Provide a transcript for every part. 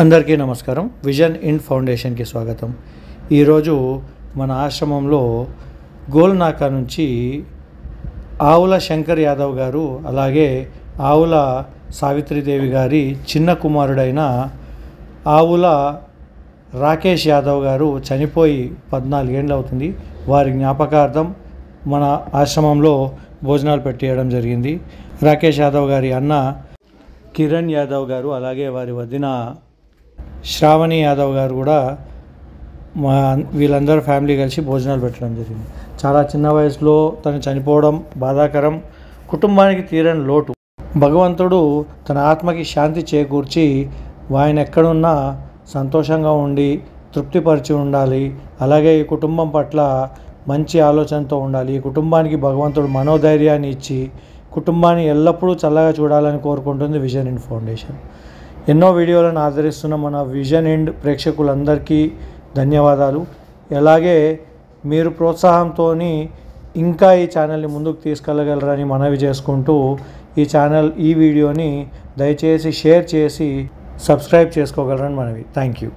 అందరికీ నమస్కారం. Vision in ఫౌండేషన్కి స్వాగతం. ఈరోజు మన ఆశ్రమంలో గోల్నాకా నుంచి ఆవుల శంకర్ యాదవ్ గారు, అలాగే ఆవుల సావిత్రిదేవి గారి చిన్న కుమారుడైన ఆవుల రాకేష్ యాదవ్ గారు చనిపోయి 14 ఏళ్ళు అవుతుంది. వారి జ్ఞాపకార్థం మన ఆశ్రమంలో భోజనాలు పెట్టేయడం జరిగింది. రాకేష్ యాదవ్ గారి అన్న కిరణ్ యాదవ్ గారు, అలాగే వారి వదిన శ్రావణి యాదవ్ గారు కూడా వీళ్ళందరూ ఫ్యామిలీ కలిసి భోజనాలు పెట్టడం జరిగింది. చాలా చిన్న వయసులో తను చనిపోవడం బాధాకరం, కుటుంబానికి తీరని లోటు. భగవంతుడు తన ఆత్మకి శాంతి చేకూర్చి ఆయన ఎక్కడున్నా సంతోషంగా ఉండి తృప్తిపరిచి ఉండాలి. అలాగే ఈ కుటుంబం పట్ల మంచి ఆలోచనతో ఉండాలి. ఈ కుటుంబానికి భగవంతుడు మనోధైర్యాన్ని ఇచ్చి కుటుంబాన్ని ఎల్లప్పుడూ చల్లగా చూడాలని కోరుకుంటుంది విజన్ ఇండ్ ఫౌండేషన్. ఎన్నో వీడియోలను ఆదరిస్తున్న మన విజన్ ఇండ్ ప్రేక్షకులందరికీ ధన్యవాదాలు. అలాగే మీరు ప్రోత్సాహంతో ఇంకా ఈ ఛానల్ని ముందుకు తీసుకెళ్ళగలరని మనవి చేసుకుంటూ ఈ వీడియోని దయచేసి షేర్ చేసి సబ్స్క్రైబ్ చేసుకోగలరని మనవి. Thank you.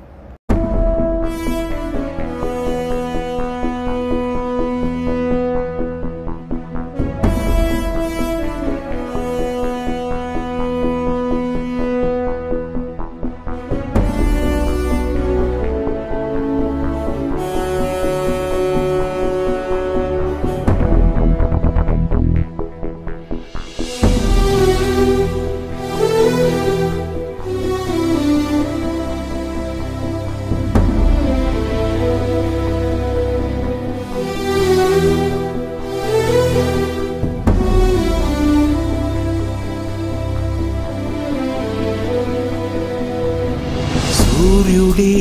సూర్యుడి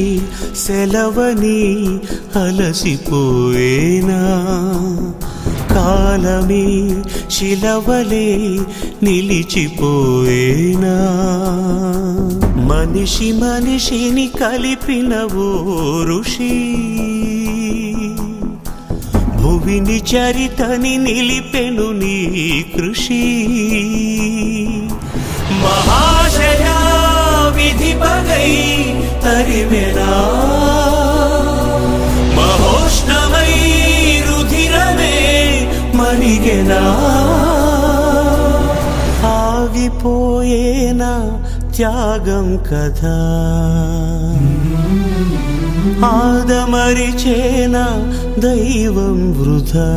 సెలవని అలసిపోయేనా, కాలమే శిలవలే నిలిచిపోయేనా, మనిషి మనిషిని కలిపిన ఓ ఋషి, భువిని చరితని నిలిపెను నీ కృషి. మహాశయా విధి పగై తరిమెనా, మహోష్ణమై రుధిరమే మరిగెనా, ఆగిపోయేనా త్యాగం కదా, ఆదమరిచేనా దైవం వృధా.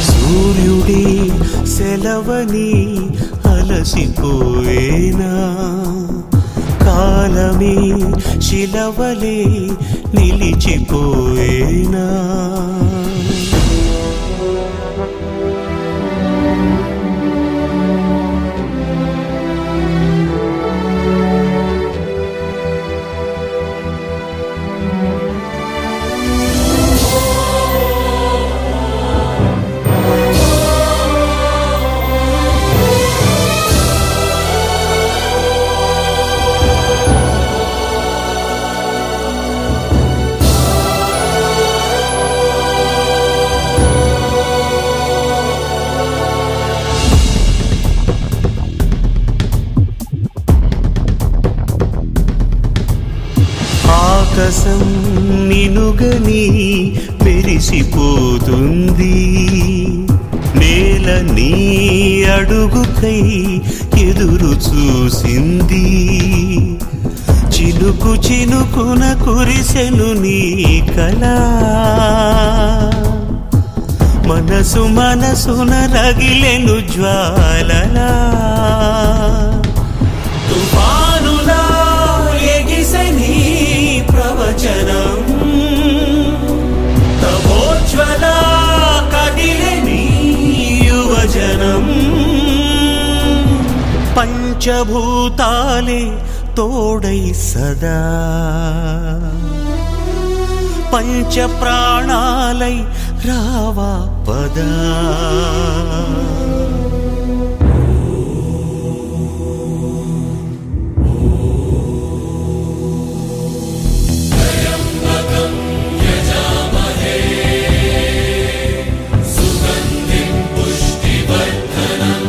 సూర్యుడి సెలవని అలసిపోయేనా, కాలమే శిలవలే నిలిచిపోయేనా. ఆకాశం నినుగని మెరిసిపోతుంది, నేల నీ అడుగుకై ఎదురు చూసింది, చినుకు చినుకున కురిసెను నీ కళ, మనసు మనసున రగిలెను జ్వాలలా, తుఫానులా ఎగిసెని ప్రవచనం, తమోజ్వల కదిలని యువజనం, పంచభూతాలే తోడై సదా, పంచ ప్రాణాలై రావా పదా. పుష్టివర్ధనం,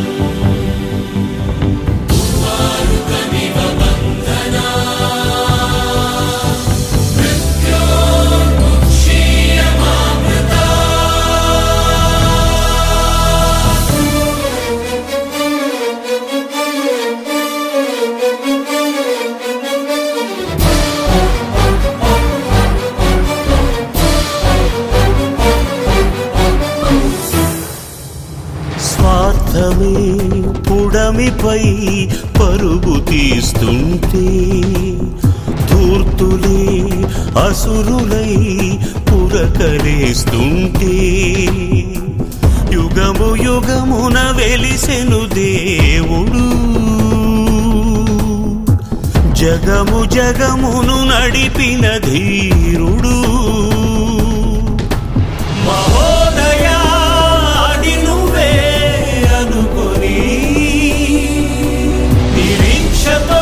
ఉర్వారుకమివ పుడమిపై పరుగు తీస్తుంటే ధూర్తులే అసురులై పురకలేస్తుంటే యుగము యుగమున వెలిసెను దేవుడు జగము జగమును నడిపిన ధీరుడు మహోదయా అది నువ్వే అనుకొని నిరీక్షతో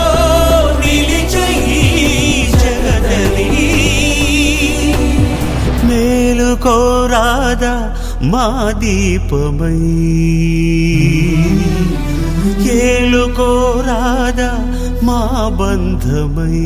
నిలిచే జగదని మేలుకోరాదా మా దీపమై ఏలుకోరాదా మా బంధమై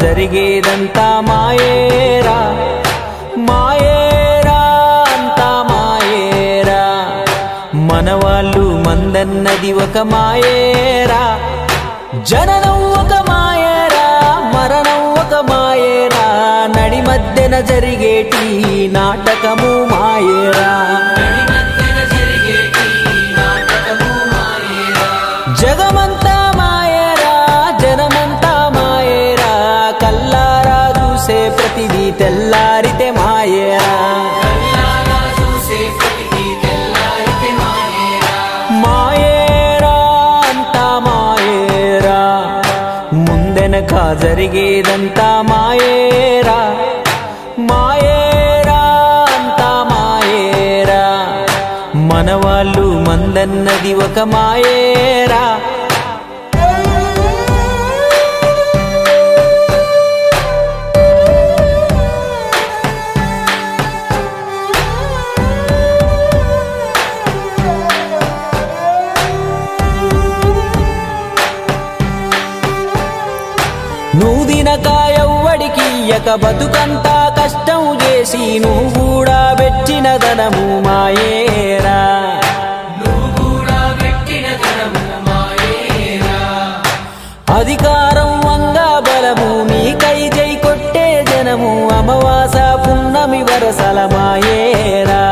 జరిగేదంతా మాయేరా మాయేరా అంతా మాయేరా మనవాళ్ళు మందన్నది ఒక మాయేరా జననం ఒక మాయేరా మరణం ఒక మాయేరా నడి మధ్యన జరిగేటి నాటకము మాయేరా జగమంతా మాయేరా జనమంతా మాయేరా కల్లారా చూసే ప్రతిదీ తెల్లారితే మాయేరా మాయేరా అంతా మాయేరా ముందెనక జరిగేదంతా మాయేరా మాయేరా అంతా మాయేరా మనవాళ్ళు మందన్నది ఒక మాయేరా నువ్వు దినకాయవ్వడికి ఇయ్యక బతుకంతా కష్టం చేసి నువ్వు కూడా పెట్టిన ధనము మాయేరా అధికారం వంగా బలము నీకై జై కొట్టే జనము అమావాస పున్నమి వరసల మాయేరా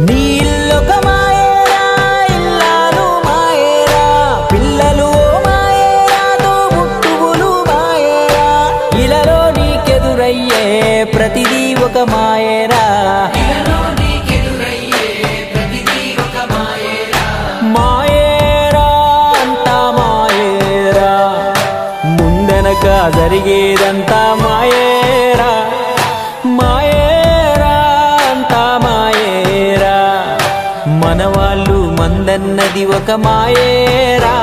నీ ఇల్లొక మాయేరా ఇల్లాలు మాయేరా పిల్లలు మాయేరా తోబుట్టువులు మాయేరా ఇలలో నీకెదురయ్యే ప్రతిదీ ఒక మాయేరా మాయేరా అంతా మాయేరా ముందెనక జరిగేదంతా మాయేరా మాయేరా అంతా మాయేరా మనవాళ్ళు మందన్నది ఒక మాయేరా